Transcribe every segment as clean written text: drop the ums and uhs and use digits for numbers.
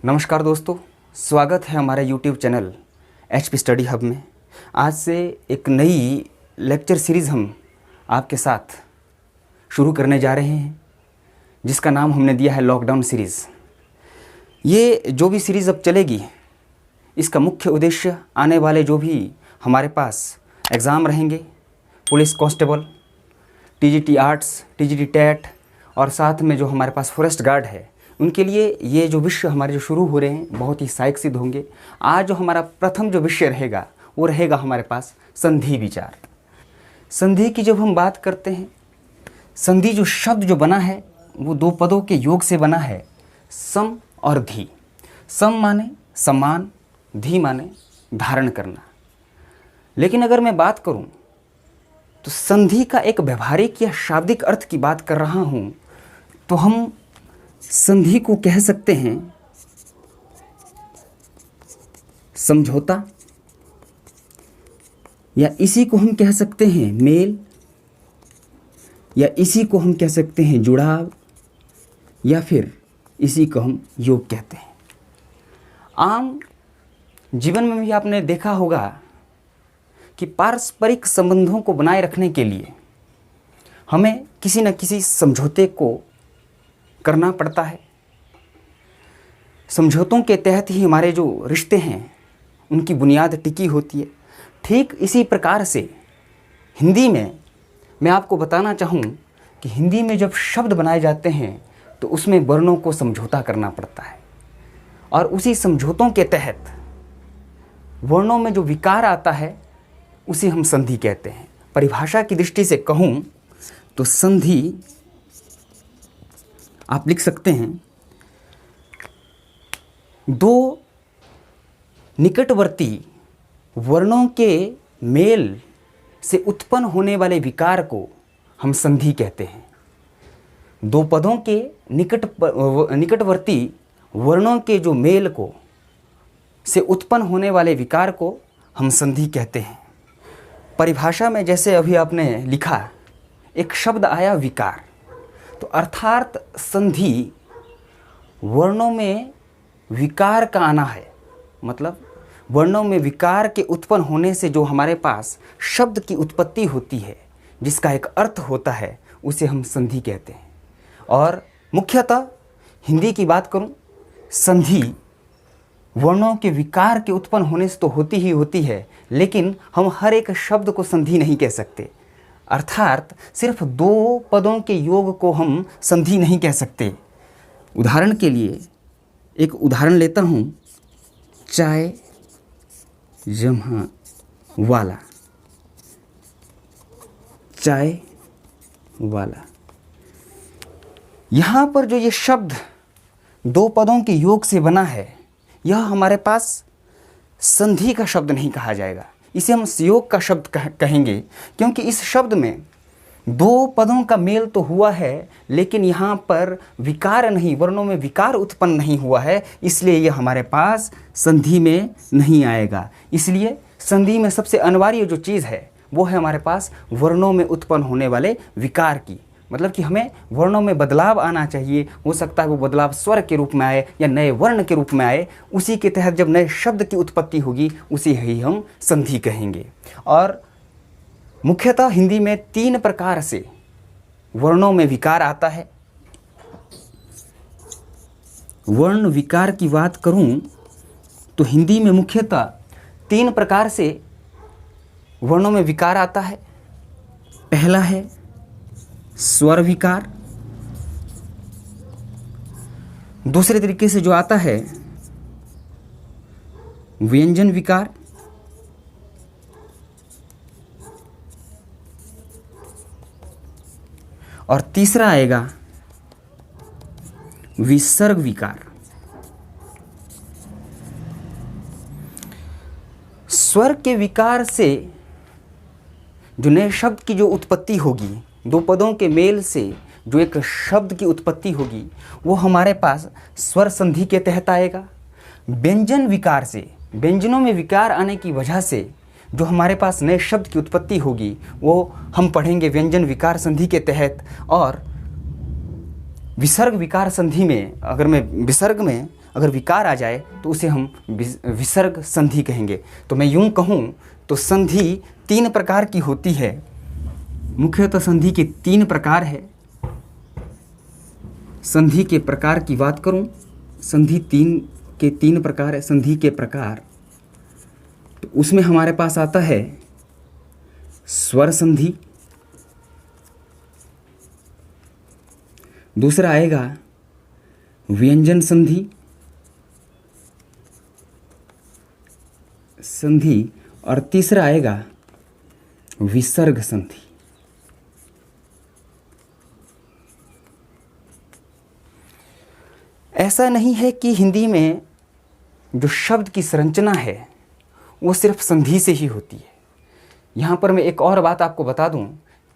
नमस्कार दोस्तों, स्वागत है हमारे YouTube channel HP study hub में। आज से एक नई लेक्चर सीरीज़ हम आपके साथ शुरू करने जा रहे हैं, जिसका नाम हमने दिया है लॉकडाउन सीरीज़। ये जो भी सीरीज़ अब चलेगी, इसका मुख्य उद्देश्य आने वाले जो भी हमारे पास एग्ज़ाम रहेंगे, police constable, TGT arts, TGT TET और साथ में जो हमारे पास फॉरेस्ट गार्ड है, उनके लिए ये जो विषय हमारे जो शुरू हो रहे हैं बहुत ही सहायक सिद्ध होंगे। आज जो हमारा प्रथम जो विषय रहेगा वो रहेगा हमारे पास संधि विचार। संधि की जब हम बात करते हैं, संधि जो शब्द जो बना है वो दो पदों के योग से बना है, सम और धी। सम माने सम्मान, धी माने धारण करना। लेकिन अगर मैं बात करूं तो संधि का एक व्यवहारिक या शाब्दिक अर्थ की बात कर रहा हूं, तो हम संधि को कह सकते हैं समझौता, या इसी को हम कह सकते हैं मेल, या इसी को हम कह सकते हैं जुड़ाव, या फिर इसी को हम योग कहते हैं। आम जीवन में भी आपने देखा होगा कि पारस्परिक संबंधों को बनाए रखने के लिए हमें किसी न किसी समझौते को करना पड़ता है। समझौतों के तहत ही हमारे जो रिश्ते हैं उनकी बुनियाद टिकी होती है। ठीक इसी प्रकार से हिंदी में मैं आपको बताना चाहूँ कि हिंदी में जब शब्द बनाए जाते हैं तो उसमें वर्णों को समझौता करना पड़ता है, और उसी समझौतों के तहत वर्णों में जो विकार आता है उसे हम संधि कहते हैं। परिभाषा की दृष्टि से कहूँ तो संधि आप लिख सकते हैं दो निकटवर्ती वर्णों के मेल से उत्पन्न होने वाले विकार को हम संधि कहते हैं। दो पदों के निकटवर्ती वर्णों के जो मेल को से उत्पन्न होने वाले विकार को हम संधि कहते हैं। परिभाषा में जैसे अभी आपने लिखा, एक शब्द आया विकार, तो अर्थात संधि वर्णों में विकार का आना है। मतलब वर्णों में विकार के उत्पन्न होने से जो हमारे पास शब्द की उत्पत्ति होती है, जिसका एक अर्थ होता है, उसे हम संधि कहते हैं। और मुख्यतः हिंदी की बात करूं, संधि वर्णों के विकार के उत्पन्न होने से तो होती ही होती है, लेकिन हम हर एक शब्द को संधि नहीं कह सकते। अर्थात सिर्फ दो पदों के योग को हम संधि नहीं कह सकते। उदाहरण के लिए एक उदाहरण लेता हूँ, चाय जमा वाला, चाय वाला। यहाँ पर जो ये शब्द दो पदों के योग से बना है, यह हमारे पास संधि का शब्द नहीं कहा जाएगा, इसे हम संयोग का शब्द कहेंगे, क्योंकि इस शब्द में दो पदों का मेल तो हुआ है, लेकिन यहाँ पर विकार नहीं, वर्णों में विकार उत्पन्न नहीं हुआ है, इसलिए यह हमारे पास संधि में नहीं आएगा। इसलिए संधि में सबसे अनिवार्य जो चीज़ है वो है हमारे पास वर्णों में उत्पन्न होने वाले विकार की। मतलब कि हमें वर्णों में बदलाव आना चाहिए। हो सकता है वो बदलाव स्वर के रूप में आए या नए वर्ण के रूप में आए, उसी के तहत जब नए शब्द की उत्पत्ति होगी उसे ही हम संधि कहेंगे। और मुख्यतः हिंदी में तीन प्रकार से वर्णों में विकार आता है। वर्ण विकार की बात करूं तो हिंदी में मुख्यतः तीन प्रकार से वर्णों में विकार आता है। पहला है स्वर विकार, दूसरे तरीके से जो आता है व्यंजन विकार, और तीसरा आएगा विसर्ग विकार। स्वर के विकार से जो नए शब्द की जो उत्पत्ति होगी, दो पदों के मेल से जो एक शब्द की उत्पत्ति होगी, वो हमारे पास स्वर संधि के तहत आएगा। व्यंजन विकार से, व्यंजनों में विकार आने की वजह से जो हमारे पास नए शब्द की उत्पत्ति होगी वो हम पढ़ेंगे व्यंजन विकार संधि के तहत। और विसर्ग विकार संधि में, अगर मैं विसर्ग में अगर विकार आ जाए तो उसे हम विसर्ग संधि कहेंगे। तो मैं यूं कहूं तो संधि 3 प्रकार की होती है। मुख्यतः संधि के 3 प्रकार है। संधि के प्रकार की बात करूं, संधि 3 प्रकार है। संधि के प्रकार तो उसमें हमारे पास आता है स्वर संधि, दूसरा आएगा व्यंजन संधि और तीसरा आएगा विसर्ग संधि। ऐसा नहीं है कि हिंदी में जो शब्द की संरचना है वो सिर्फ संधि से ही होती है। यहाँ पर मैं एक और बात आपको बता दूं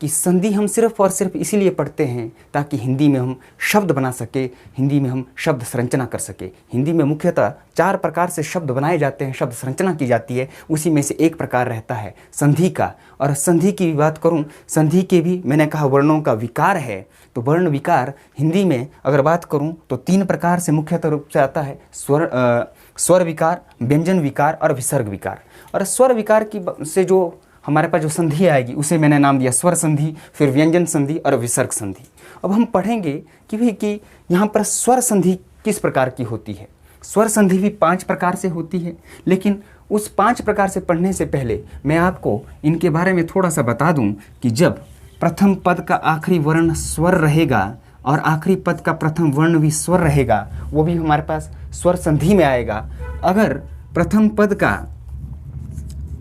कि संधि हम सिर्फ और सिर्फ इसीलिए पढ़ते हैं ताकि हिंदी में हम शब्द बना सके, हिंदी में हम शब्द संरचना कर सके। हिंदी में मुख्यतः 4 प्रकार से शब्द बनाए जाते हैं, शब्द संरचना की जाती है, उसी में से एक प्रकार रहता है संधि का। और संधि की भी बात करूं, संधि के भी मैंने कहा वर्णों का विकार है। तो वर्ण विकार हिंदी में अगर बात करूं तो 3 प्रकार से मुख्यतः रूप से आता है, स्वर विकार, व्यंजन विकार और विसर्ग विकार। और स्वर विकार की से जो हमारे पास जो संधि आएगी उसे मैंने नाम दिया स्वर संधि, फिर व्यंजन संधि और विसर्ग संधि। अब हम पढ़ेंगे कि भाई कि यहाँ पर स्वर संधि किस प्रकार की होती है। स्वर संधि भी 5 प्रकार से होती है, लेकिन उस 5 प्रकार से पढ़ने से पहले मैं आपको इनके बारे में थोड़ा सा बता दूं कि जब प्रथम पद का आखिरी वर्ण स्वर रहेगा और आखिरी पद का प्रथम वर्ण भी स्वर रहेगा, वो भी हमारे पास स्वर संधि में आएगा। अगर प्रथम पद का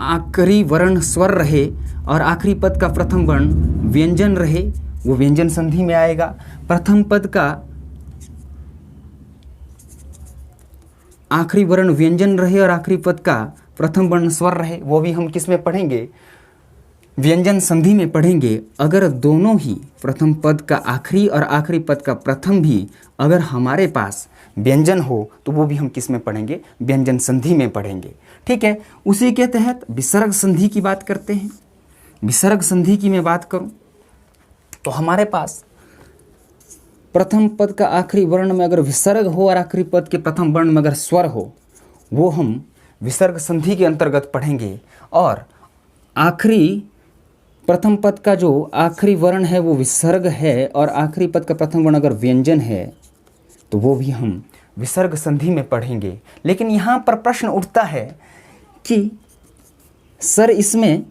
आखिरी वर्ण स्वर रहे और आखिरी पद का प्रथम वर्ण व्यंजन रहे, वो व्यंजन संधि में आएगा। प्रथम पद का आखिरी वर्ण व्यंजन रहे और आखिरी पद का प्रथम वर्ण स्वर रहे, वो भी हम किस में पढ़ेंगे, व्यंजन संधि में पढ़ेंगे। अगर दोनों ही प्रथम पद का आखिरी और आखिरी पद का प्रथम भी अगर हमारे पास व्यंजन हो तो वो भी हम किस में पढ़ेंगे, व्यंजन संधि में पढ़ेंगे। ठीक है, उसी के तहत विसर्ग संधि की बात करते हैं। विसर्ग संधि की मैं बात करूं तो हमारे पास प्रथम पद का आखिरी वर्ण में अगर विसर्ग हो और आखिरी पद के प्रथम वर्ण में अगर स्वर हो, वो हम विसर्ग संधि के अंतर्गत पढ़ेंगे। और आखिरी प्रथम पद का जो आखिरी वर्ण है वो विसर्ग है और आखिरी पद का प्रथम वर्ण अगर व्यंजन है तो वो भी हम विसर्ग संधि में पढ़ेंगे। लेकिन यहाँ पर प्रश्न उठता है कि सर इसमें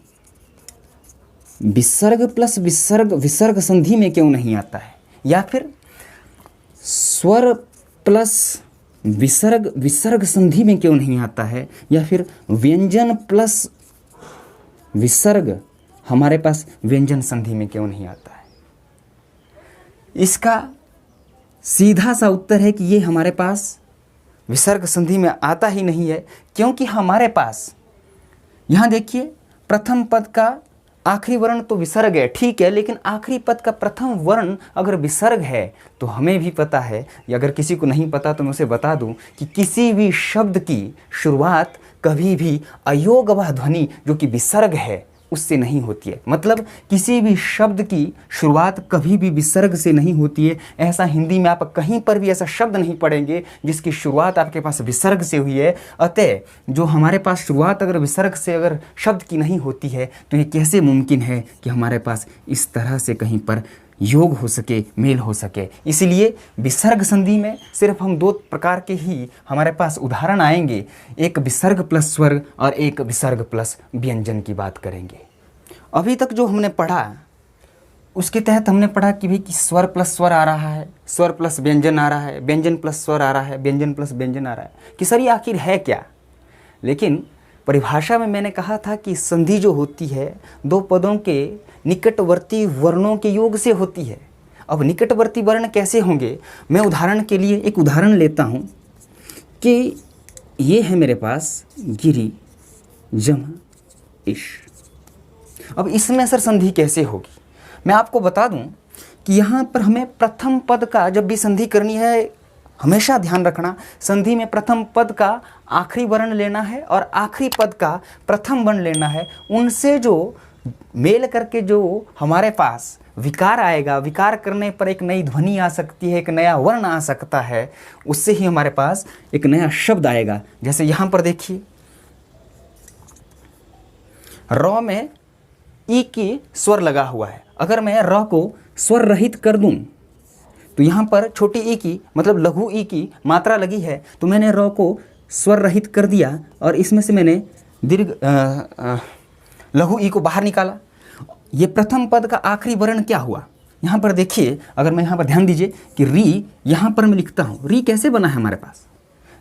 विसर्ग प्लस विसर्ग संधि में क्यों नहीं आता है, या फिर स्वर प्लस विसर्ग संधि में क्यों नहीं आता है, या फिर व्यंजन प्लस विसर्ग हमारे पास व्यंजन संधि में क्यों नहीं आता है। इसका सीधा सा उत्तर है कि ये हमारे पास विसर्ग संधि में आता ही नहीं है, क्योंकि हमारे पास यहाँ देखिए प्रथम पद का आखिरी वर्ण तो विसर्ग है, ठीक है, लेकिन आखिरी पद का प्रथम वर्ण अगर विसर्ग है तो हमें भी पता है, या अगर किसी को नहीं पता तो मैं उसे बता दूं कि किसी भी शब्द की शुरुआत कभी भी अयोगवाह ध्वनि जो कि विसर्ग है उससे नहीं होती है। मतलब किसी भी शब्द की शुरुआत कभी भी विसर्ग से नहीं होती है। ऐसा हिंदी में आप कहीं पर भी ऐसा शब्द नहीं पढ़ेंगे जिसकी शुरुआत आपके पास विसर्ग से हुई है। अतः जो हमारे पास शुरुआत अगर विसर्ग से अगर शब्द की नहीं होती है तो ये कैसे मुमकिन है कि हमारे पास इस तरह से कहीं पर योग हो सके, मेल हो सके। इसलिए विसर्ग संधि में सिर्फ हम 2 प्रकार के ही हमारे पास उदाहरण आएंगे, एक विसर्ग प्लस स्वर्ग और एक विसर्ग प्लस व्यंजन की बात करेंगे। अभी तक जो हमने पढ़ा उसके तहत हमने पढ़ा कि भाई कि स्वर प्लस स्वर आ रहा है, स्वर प्लस व्यंजन आ रहा है, व्यंजन प्लस स्वर आ रहा है, व्यंजन प्लस व्यंजन आ रहा है, कि सर ये आखिर है क्या। लेकिन परिभाषा में मैंने कहा था कि संधि जो होती है 2 पदों के निकटवर्ती वर्णों के योग से होती है। अब निकटवर्ती वर्ण कैसे होंगे, मैं उदाहरण के लिए एक उदाहरण लेता हूँ कि ये है मेरे पास गिरी जमा इश। अब इसमें सर संधि कैसे होगी, मैं आपको बता दूं कि यहाँ पर हमें प्रथम पद का जब भी संधि करनी है हमेशा ध्यान रखना, संधि में प्रथम पद का आखिरी वर्ण लेना है और आखिरी पद का प्रथम वर्ण लेना है। उनसे जो मेल करके जो हमारे पास विकार आएगा, विकार करने पर एक नई ध्वनि आ सकती है, एक नया वर्ण आ सकता है, उससे ही हमारे पास एक नया शब्द आएगा। जैसे यहाँ पर देखिए, र में ई की स्वर लगा हुआ है। अगर मैं र को स्वर रहित कर दूं तो यहाँ पर छोटी ई की मतलब लघु ई की मात्रा लगी है, तो मैंने र को स्वर रहित कर दिया और इसमें से मैंने दीर्घ लघु ई को बाहर निकाला। ये प्रथम पद का आखिरी वर्ण क्या हुआ? यहाँ पर देखिए, अगर मैं यहाँ पर ध्यान दीजिए कि री यहाँ पर मैं लिखता हूँ। री कैसे बना है हमारे पास?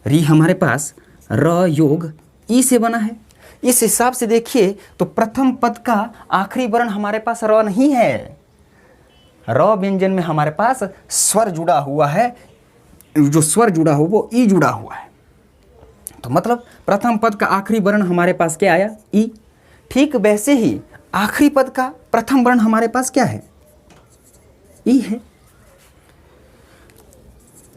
री हमारे पास र योग ई से बना है। इस हिसाब से देखिए तो प्रथम पद का आखिरी वर्ण हमारे पास र नहीं है। र व्यंजन में हमारे पास स्वर जुड़ा हुआ है, जो स्वर जुड़ा हो वो ई जुड़ा हुआ है। तो मतलब प्रथम पद का आखिरी वर्ण हमारे पास क्या आया? ई। ठीक वैसे ही आखिरी पद का प्रथम वर्ण हमारे पास क्या है? ई है।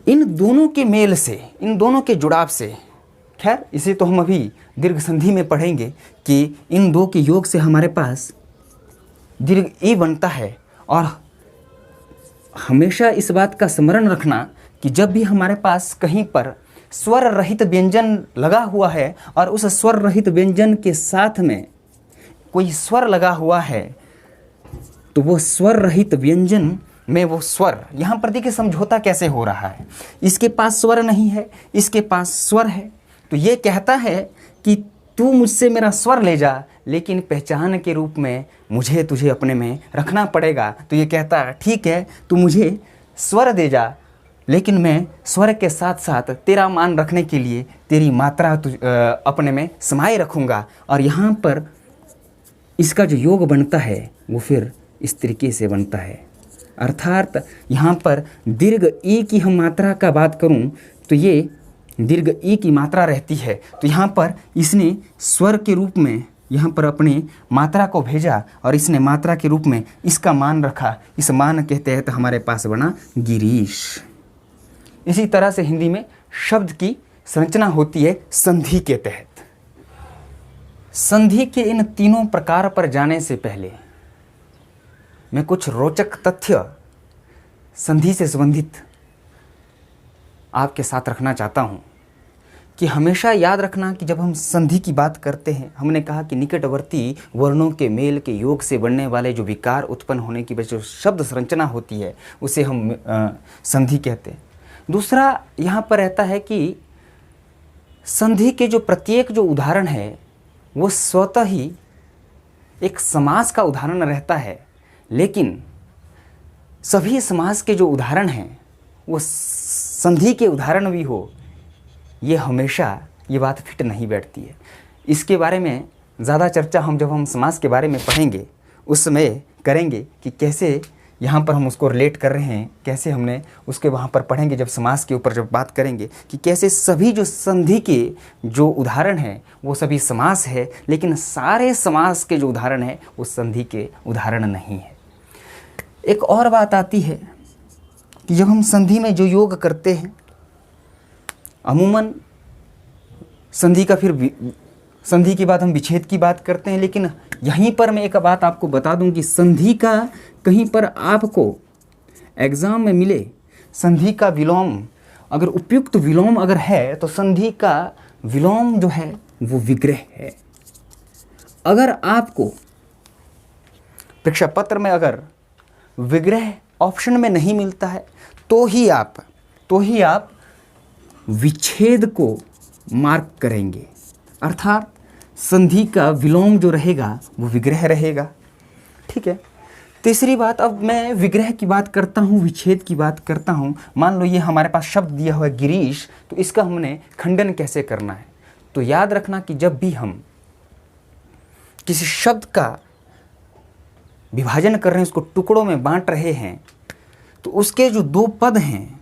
इन दोनों के मेल से, इन दोनों के जुड़ाव से, खैर इसे तो हम अभी दीर्घ संधि में पढ़ेंगे कि इन दो के योग से हमारे पास दीर्घ ई बनता है। और हमेशा इस बात का स्मरण रखना कि जब भी हमारे पास कहीं पर स्वर रहित व्यंजन लगा हुआ है और उस स्वर रहित व्यंजन के साथ में कोई स्वर लगा हुआ है, तो वो स्वर रहित व्यंजन में वो स्वर, यहाँ पर देखिए समझौता कैसे हो रहा है। इसके पास स्वर नहीं है, इसके पास स्वर है, तो ये कहता है कि तू मुझसे मेरा स्वर ले जा, लेकिन पहचान के रूप में मुझे तुझे अपने में रखना पड़ेगा। तो ये कहता है ठीक है, तू मुझे स्वर दे जा, लेकिन मैं स्वर के साथ साथ तेरा मान रखने के लिए तेरी मात्रा अपने में समाये रखूँगा। और यहाँ पर इसका जो योग बनता है वो फिर इस तरीके से बनता है। अर्थात यहाँ पर दीर्घ ई की हम मात्रा का बात करूँ तो ये दीर्घ ई की मात्रा रहती है। तो यहाँ पर इसने स्वर के रूप में यहाँ पर अपने मात्रा को भेजा और इसने मात्रा के रूप में इसका मान रखा। इस मान के तहत हमारे पास बना गिरीश। इसी तरह से हिंदी में शब्द की संरचना होती है संधि के तहत। संधि के इन तीनों प्रकार पर जाने से पहले मैं कुछ रोचक तथ्य संधि से संबंधित आपके साथ रखना चाहता हूं कि हमेशा याद रखना कि जब हम संधि की बात करते हैं, हमने कहा कि निकटवर्ती वर्णों के मेल के योग से बनने वाले जो विकार उत्पन्न होने की वजह से शब्द संरचना होती है उसे हम संधि कहते हैं। दूसरा यहाँ पर रहता है कि संधि के जो प्रत्येक जो उदाहरण है वो स्वतः ही एक समास का उदाहरण रहता है, लेकिन सभी समास के जो उदाहरण हैं वो संधि के उदाहरण भी हो, ये हमेशा ये बात फिट नहीं बैठती है। इसके बारे में ज़्यादा चर्चा हम जब हम समास के बारे में पढ़ेंगे उस समय करेंगे कि कैसे यहाँ पर हम उसको रिलेट कर रहे हैं, कैसे हमने उसके वहाँ पर पढ़ेंगे जब समास के ऊपर जब बात करेंगे कि कैसे सभी जो संधि के जो उदाहरण हैं वो सभी समास है, लेकिन सारे समास के जो उदाहरण हैं वो संधि के उदाहरण नहीं है। एक और बात आती है कि जब हम संधि में जो योग करते हैं, अमूमन संधि का फिर संधि के बाद हम विच्छेद की बात करते हैं, लेकिन यहीं पर मैं एक बात आपको बता दूं कि संधि का कहीं पर आपको एग्ज़ाम में मिले संधि का विलोम, अगर उपयुक्त विलोम अगर है तो संधि का विलोम जो है वो विग्रह है। अगर आपको परीक्षा पत्र में अगर विग्रह ऑप्शन में नहीं मिलता है तो ही आप विच्छेद को मार्क करेंगे, अर्थात संधि का विलोम जो रहेगा वो विग्रह रहेगा। ठीक है। तीसरी बात, अब मैं विग्रह की बात करता हूँ, विच्छेद की बात करता हूँ। मान लो ये हमारे पास शब्द दिया हुआ है गिरीश, तो इसका हमने खंडन कैसे करना है? तो याद रखना कि जब भी हम किसी शब्द का विभाजन कर रहे हैं, उसको टुकड़ों में बांट रहे हैं, तो उसके जो दो पद हैं,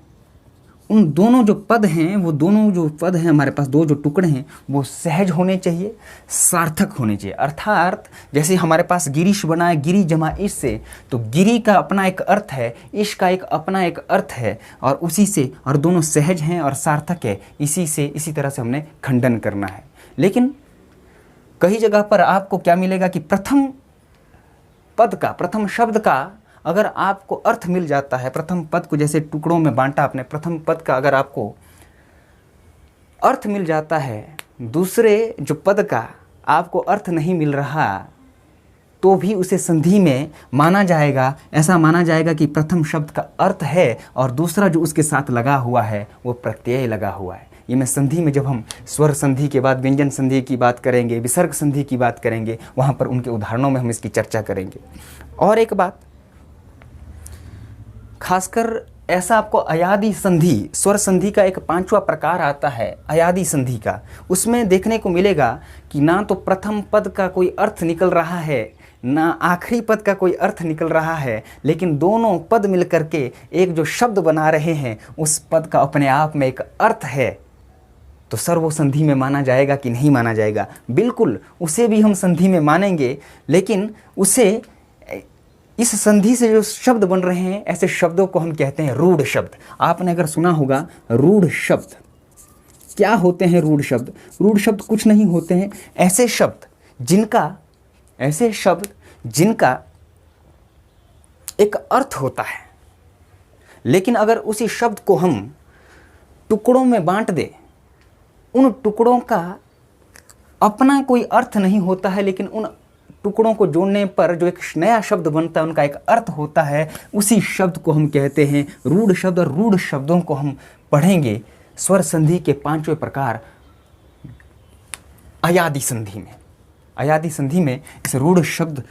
उन दोनों जो पद हैं, वो दोनों जो पद हैं हमारे पास, दो जो टुकड़े हैं, वो सहज होने चाहिए, सार्थक होने चाहिए। अर्थात जैसे हमारे पास गिरीश बना है, गिरी जमा इश से, तो गिरी का अपना एक अर्थ है, इश का एक अपना एक अर्थ है, और उसी से, और दोनों सहज हैं और सार्थक है, इसी तरह से हमने खंडन करना है। लेकिन कई जगह पर आपको क्या मिलेगा कि प्रथम पद का, प्रथम शब्द का अगर आपको अर्थ मिल जाता है, प्रथम पद को जैसे टुकड़ों में बांटा आपने, प्रथम पद का अगर आपको अर्थ मिल जाता है, दूसरे जो पद का आपको अर्थ नहीं मिल रहा, तो भी उसे संधि में माना जाएगा। ऐसा माना जाएगा कि प्रथम शब्द का अर्थ है और दूसरा जो उसके साथ लगा हुआ है वो प्रत्यय लगा हुआ है। ये मैं संधि में, जब हम स्वर संधि के बाद व्यंजन संधि की बात करेंगे, विसर्ग संधि की बात करेंगे, वहाँ पर उनके उदाहरणों में हम इसकी चर्चा करेंगे। और एक बात खासकर, ऐसा आपको अयादि संधि, स्वर संधि का एक 5वां प्रकार आता है अयादि संधि का, उसमें देखने को मिलेगा कि ना तो प्रथम पद का कोई अर्थ निकल रहा है, ना आखिरी पद का कोई अर्थ निकल रहा है, लेकिन दोनों पद मिलकर के एक जो शब्द बना रहे हैं, उस पद का अपने आप में एक अर्थ है। तो सर वो संधि में माना जाएगा कि नहीं माना जाएगा? बिल्कुल, उसे भी हम संधि में मानेंगे, लेकिन उसे, इस संधि से जो शब्द बन रहे हैं, ऐसे शब्दों को हम कहते हैं रूढ़ शब्द। आपने अगर सुना होगा रूढ़ शब्द, क्या होते हैं रूढ़ शब्द? रूढ़ शब्द कुछ नहीं होते हैं, ऐसे शब्द जिनका एक अर्थ होता है, लेकिन अगर उसी शब्द को हम टुकड़ों में बांट दें, उन टुकड़ों का अपना कोई अर्थ नहीं होता है, लेकिन उन टुकड़ों को जोड़ने पर जो एक नया शब्द बनता है, उनका एक अर्थ होता है, उसी शब्द को हम कहते हैं रूढ़ शब्द। और रूढ़ शब्दों को हम पढ़ेंगे स्वर संधि के 5वें प्रकार अयादि संधि में। अयादि संधि में इस रूढ़ शब्द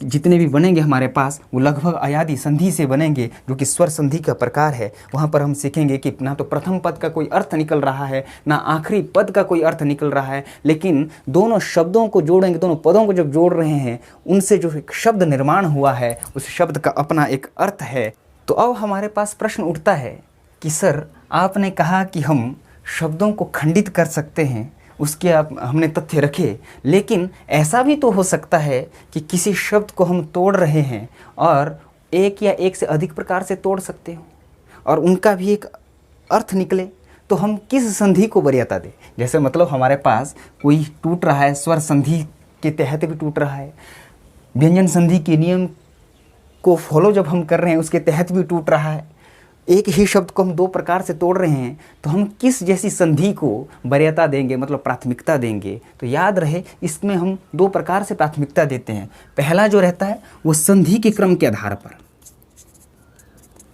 जितने भी बनेंगे हमारे पास, वो लगभग अयादि संधि से बनेंगे, जो कि स्वर संधि का प्रकार है। वहाँ पर हम सीखेंगे कि ना तो प्रथम पद का कोई अर्थ निकल रहा है, ना आखिरी पद का कोई अर्थ निकल रहा है, लेकिन दोनों शब्दों को जोड़ेंगे, दोनों पदों को जब जोड़ रहे हैं, उनसे जो एक शब्द निर्माण हुआ है, उस शब्द का अपना एक अर्थ है। तो अब हमारे पास प्रश्न उठता है कि सर, आपने कहा कि हम शब्दों को खंडित कर सकते हैं, उसके हमने तथ्य रखे, लेकिन ऐसा भी तो हो सकता है कि किसी शब्द को हम तोड़ रहे हैं और एक या एक से अधिक प्रकार से तोड़ सकते हो और उनका भी एक अर्थ निकले, तो हम किस संधि को वरीयता दें? जैसे मतलब हमारे पास कोई टूट रहा है, स्वर संधि के तहत भी टूट रहा है, व्यंजन संधि के नियम को फॉलो जब हम कर रहे हैं उसके तहत भी टूट रहा है, एक ही शब्द को हम 2 प्रकार से तोड़ रहे हैं, तो हम किस जैसी संधि को वरीयता देंगे, मतलब प्राथमिकता देंगे? तो याद रहे, इसमें हम 2 प्रकार से प्राथमिकता देते हैं। पहला जो रहता है वो संधि के क्रम के आधार पर।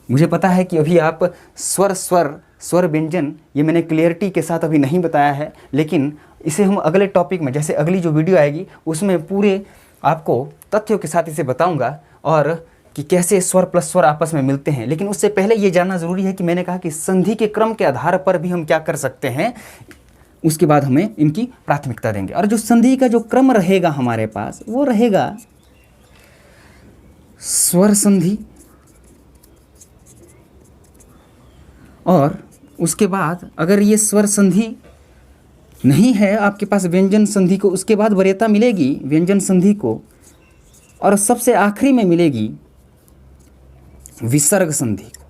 मुझे पता है कि अभी आप स्वर व्यंजन, ये मैंने क्लियरिटी के साथ अभी नहीं बताया है, लेकिन इसे हम अगले टॉपिक में, जैसे अगली जो वीडियो आएगी उसमें पूरे आपको तथ्यों के साथ इसे बताऊँगा, और कि कैसे स्वर प्लस स्वर आपस में मिलते हैं। लेकिन उससे पहले ये जानना ज़रूरी है कि मैंने कहा कि संधि के क्रम के आधार पर भी हम क्या कर सकते हैं, उसके बाद हमें इनकी प्राथमिकता देंगे। और जो संधि का जो क्रम रहेगा हमारे पास, वो रहेगा स्वर संधि, और उसके बाद अगर ये स्वर संधि नहीं है आपके पास व्यंजन संधि को, उसके बाद वरीयता मिलेगी व्यंजन संधि को, और सबसे आखिरी में मिलेगी विसर्ग संधि को।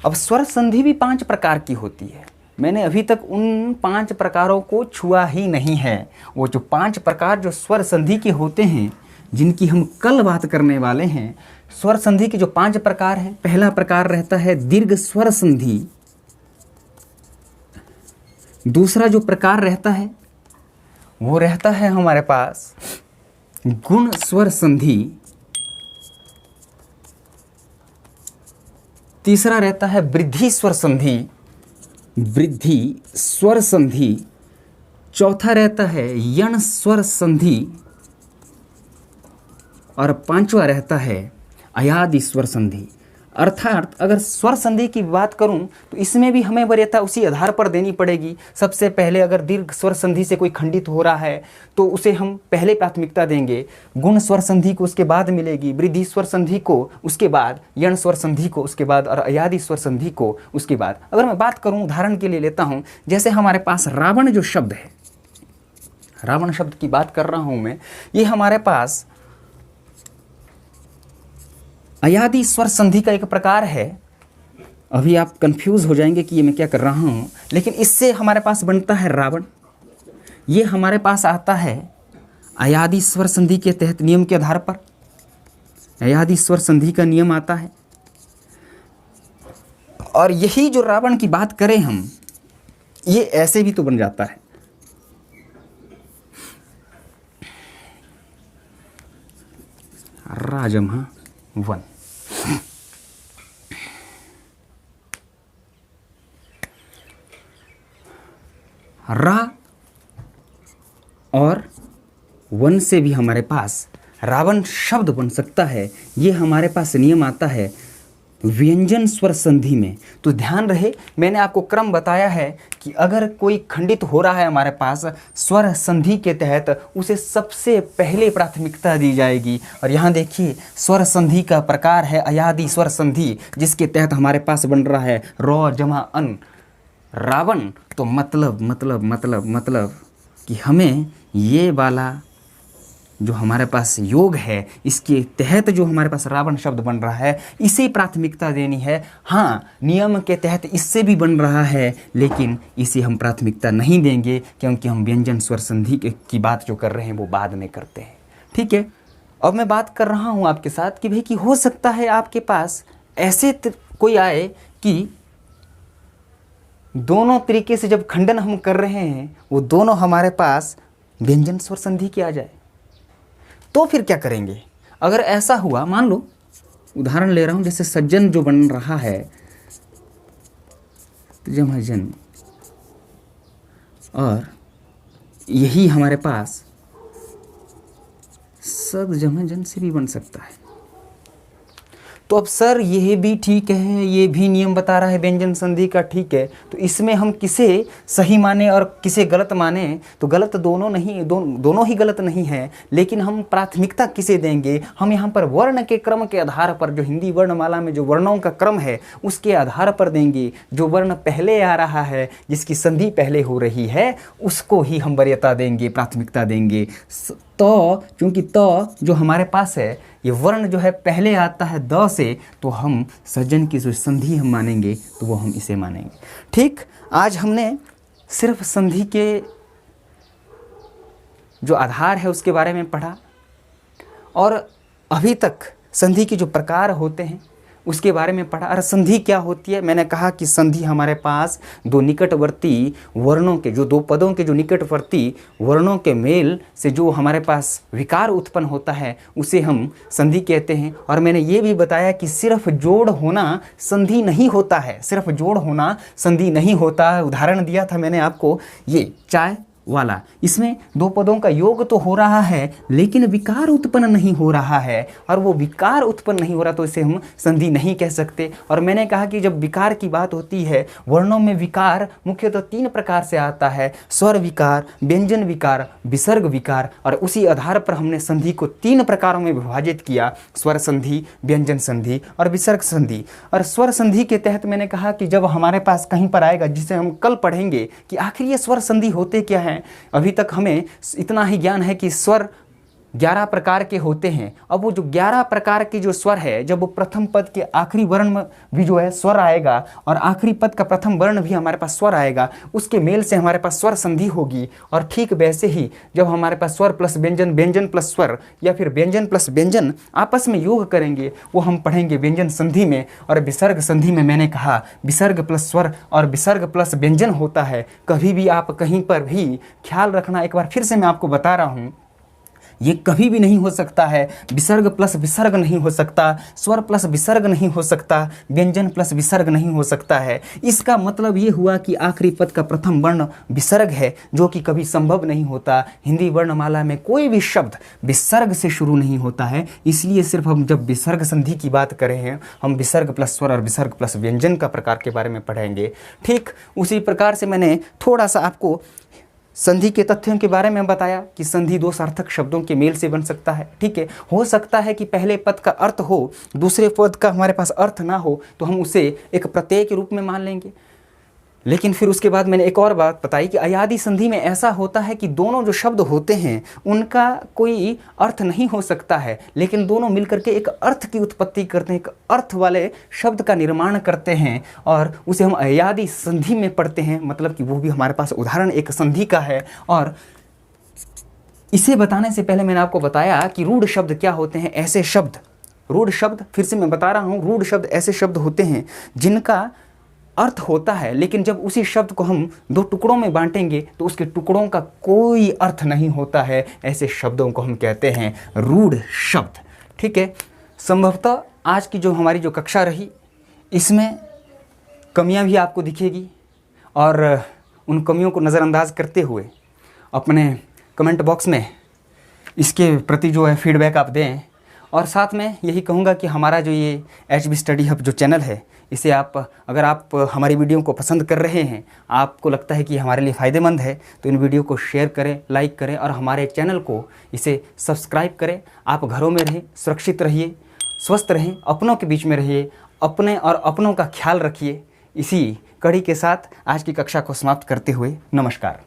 अब स्वर संधि भी 5 प्रकार की होती है। मैंने अभी तक उन 5 प्रकारों को छुआ ही नहीं है। वो जो 5 प्रकार जो स्वर संधि के होते हैं, जिनकी हम कल बात करने वाले हैं, स्वर संधि के जो 5 प्रकार हैं, पहला प्रकार रहता है दीर्घ स्वर संधि। दूसरा जो प्रकार रहता है वो रहता है हमारे पास गुण स्वर संधि। तीसरा रहता है वृद्धि स्वर संधि, वृद्धि स्वर संधि। चौथा रहता है यण स्वर संधि, और 5वां रहता है अयादि स्वर संधि। अर्थात अगर स्वर संधि की बात करूं तो इसमें भी हमें वरीयता उसी आधार पर देनी पड़ेगी। सबसे पहले अगर दीर्घ स्वर संधि से कोई खंडित हो रहा है तो उसे हम पहले प्राथमिकता देंगे, गुण स्वर संधि को उसके बाद मिलेगी, वृद्धि स्वर संधि को उसके बाद, यण स्वर संधि को उसके बाद, और अयादि स्वर संधि को उसके बाद। अगर मैं बात करूं, उदाहरण के लिए लेता हूं, जैसे हमारे पास रावण जो शब्द है, रावण शब्द की बात कर रहा हूं मैं, ये हमारे पास अयादि स्वर संधि का एक प्रकार है। अभी आप कंफ्यूज हो जाएंगे कि ये मैं क्या कर रहा हूँ, लेकिन इससे हमारे पास बनता है रावण। ये हमारे पास आता है अयादि स्वर संधि के तहत नियम के आधार पर। अयादि स्वर संधि का नियम आता है। और यही जो रावण की बात करें हम, ये ऐसे भी तो बन जाता है। राजमहा वन, रा और वन से भी हमारे पास रावण शब्द बन सकता है। ये हमारे पास नियम आता है व्यंजन स्वर संधि में। तो ध्यान रहे, मैंने आपको क्रम बताया है कि अगर कोई खंडित हो रहा है हमारे पास स्वर संधि के तहत, उसे सबसे पहले प्राथमिकता दी जाएगी। और यहाँ देखिए स्वर संधि का प्रकार है अयादि स्वर संधि, जिसके तहत हमारे पास बन रहा है रौ जमा अन, रावण। तो मतलब कि हमें ये वाला जो हमारे पास योग है, इसके तहत जो हमारे पास रावण शब्द बन रहा है, इसे प्राथमिकता देनी है। हाँ, नियम के तहत इससे भी बन रहा है, लेकिन इसे हम प्राथमिकता नहीं देंगे, क्योंकि हम व्यंजन स्वर संधि की बात जो कर रहे हैं वो बाद में करते हैं। ठीक है, अब मैं बात कर रहा हूँ आपके साथ कि भाई कि हो सकता है आपके पास ऐसे कोई आए कि दोनों तरीके से जब खंडन हम कर रहे हैं, वो दोनों हमारे पास व्यंजन स्वर संधि की आ जाए, तो फिर क्या करेंगे? अगर ऐसा हुआ, मान लो उदाहरण ले रहा हूं, जैसे सज्जन जो बन रहा है, जमजन, और यही हमारे पास सद जमजन से भी बन सकता है। तो अब सर ये भी ठीक है, ये भी नियम बता रहा है व्यंजन संधि का, ठीक है, तो इसमें हम किसे सही माने और किसे गलत माने? तो गलत दोनों नहीं, दोनों ही गलत नहीं है, लेकिन हम प्राथमिकता किसे देंगे? हम यहाँ पर वर्ण के क्रम के आधार पर, जो हिंदी वर्णमाला में जो वर्णों का क्रम है उसके आधार पर देंगे। जो वर्ण पहले आ रहा है, जिसकी संधि पहले हो रही है, उसको ही हम वरीयता देंगे, प्राथमिकता देंगे। तो क्योंकि तो जो हमारे पास है, ये वर्ण जो है पहले आता है द से, तो हम सज्जन की जो संधि हम मानेंगे तो वो हम इसे मानेंगे। ठीक, आज हमने सिर्फ संधि के जो आधार है उसके बारे में पढ़ा, और अभी तक संधि के जो प्रकार होते हैं उसके बारे में पढ़ा। और संधि क्या होती है? मैंने कहा कि संधि हमारे पास दो निकटवर्ती वर्णों के, जो दो पदों के जो निकटवर्ती वर्णों के मेल से जो हमारे पास विकार उत्पन्न होता है, उसे हम संधि कहते हैं। और मैंने ये भी बताया कि सिर्फ जोड़ होना संधि नहीं होता है, सिर्फ जोड़ होना संधि नहीं होता है। उदाहरण दिया था मैंने आपको, ये चाय वाला, इसमें दो पदों का योग तो हो रहा है, लेकिन विकार उत्पन्न नहीं हो रहा है, और वो विकार उत्पन्न नहीं हो रहा तो इसे हम संधि नहीं कह सकते। और मैंने कहा कि जब विकार की बात होती है, वर्णों में विकार मुख्यतः तीन प्रकार से आता है, स्वर विकार, व्यंजन विकार, विसर्ग विकार। और उसी आधार पर हमने संधि को तीन प्रकारों में विभाजित किया, स्वर संधि, व्यंजन संधि और विसर्ग संधि। और स्वर संधि के तहत मैंने कहा कि जब हमारे पास कहीं पर आएगा, जिसे हम कल पढ़ेंगे कि आखिर ये स्वर संधि होते क्या है। अभी तक हमें इतना ही ज्ञान है कि स्वर 11 प्रकार के होते हैं। अब वो जो 11 प्रकार के जो स्वर है, जब वो प्रथम पद के आखिरी वर्ण में भी जो है स्वर आएगा, और आखिरी पद का प्रथम वर्ण भी हमारे पास स्वर आएगा, उसके मेल से हमारे पास स्वर संधि होगी। और ठीक वैसे ही जब हमारे पास स्वर प्लस व्यंजन, व्यंजन प्लस स्वर, या फिर व्यंजन प्लस व्यंजन आपस में योग करेंगे, वो हम पढ़ेंगे व्यंजन संधि में। और विसर्ग संधि में मैंने कहा विसर्ग प्लस स्वर और विसर्ग प्लस व्यंजन होता है। कभी भी आप कहीं पर भी ख्याल रखना, एक बार फिर से मैं आपको बता रहा हूँ, ये कभी भी नहीं हो सकता है। विसर्ग प्लस विसर्ग नहीं हो सकता, स्वर प्लस विसर्ग नहीं हो सकता, व्यंजन प्लस विसर्ग नहीं हो सकता है। इसका मतलब ये हुआ कि आखिरी पद का प्रथम वर्ण विसर्ग है, जो कि कभी संभव नहीं होता। हिंदी वर्णमाला में कोई भी शब्द विसर्ग से शुरू नहीं होता है, इसलिए सिर्फ हम जब विसर्ग संधि की बात कर रहे हैं, हम विसर्ग प्लस स्वर और विसर्ग प्लस व्यंजन का प्रकार के बारे में पढ़ेंगे। ठीक उसी प्रकार से मैंने थोड़ा सा आपको संधि के तथ्यों के बारे में बताया कि संधि दो सार्थक शब्दों के मेल से बन सकता है। ठीक है, हो सकता है कि पहले पद का अर्थ हो, दूसरे पद का हमारे पास अर्थ ना हो, तो हम उसे एक प्रत्यय के रूप में मान लेंगे। लेकिन फिर उसके बाद मैंने एक और बात बताई कि अयादि संधि में ऐसा होता है कि दोनों जो शब्द होते हैं उनका कोई अर्थ नहीं हो सकता है, लेकिन दोनों मिलकर के एक अर्थ की उत्पत्ति करते हैं, एक अर्थ वाले शब्द का निर्माण करते हैं, और उसे हम अयादि संधि में पढ़ते हैं। मतलब कि वो भी हमारे पास उदाहरण एक संधि का है। और इसे बताने से पहले मैंने आपको बताया कि रूढ़ शब्द क्या होते हैं। ऐसे शब्द रूढ़ शब्द, फिर से मैं बता रहा हूँ, रूढ़ शब्द ऐसे शब्द होते हैं जिनका अर्थ होता है, लेकिन जब उसी शब्द को हम दो टुकड़ों में बांटेंगे तो उसके टुकड़ों का कोई अर्थ नहीं होता है। ऐसे शब्दों को हम कहते हैं रूढ़ शब्द। ठीक है, संभवतः आज की जो हमारी जो कक्षा रही इसमें कमियां भी आपको दिखेगी, और उन कमियों को नज़रअंदाज करते हुए अपने कमेंट बॉक्स में इसके प्रति जो है फीडबैक आप दें। और साथ में यही कहूँगा कि हमारा जो ये HB स्टडी हब जो चैनल है, इसे आप, अगर आप हमारी वीडियो को पसंद कर रहे हैं, आपको लगता है कि हमारे लिए फ़ायदेमंद है, तो इन वीडियो को शेयर करें, लाइक करें और हमारे चैनल को इसे सब्सक्राइब करें। आप घरों में रहें, सुरक्षित रहिए, स्वस्थ रहें, अपनों के बीच में रहिए, अपने और अपनों का ख्याल रखिए। इसी कड़ी के साथ आज की कक्षा को समाप्त करते हुए नमस्कार।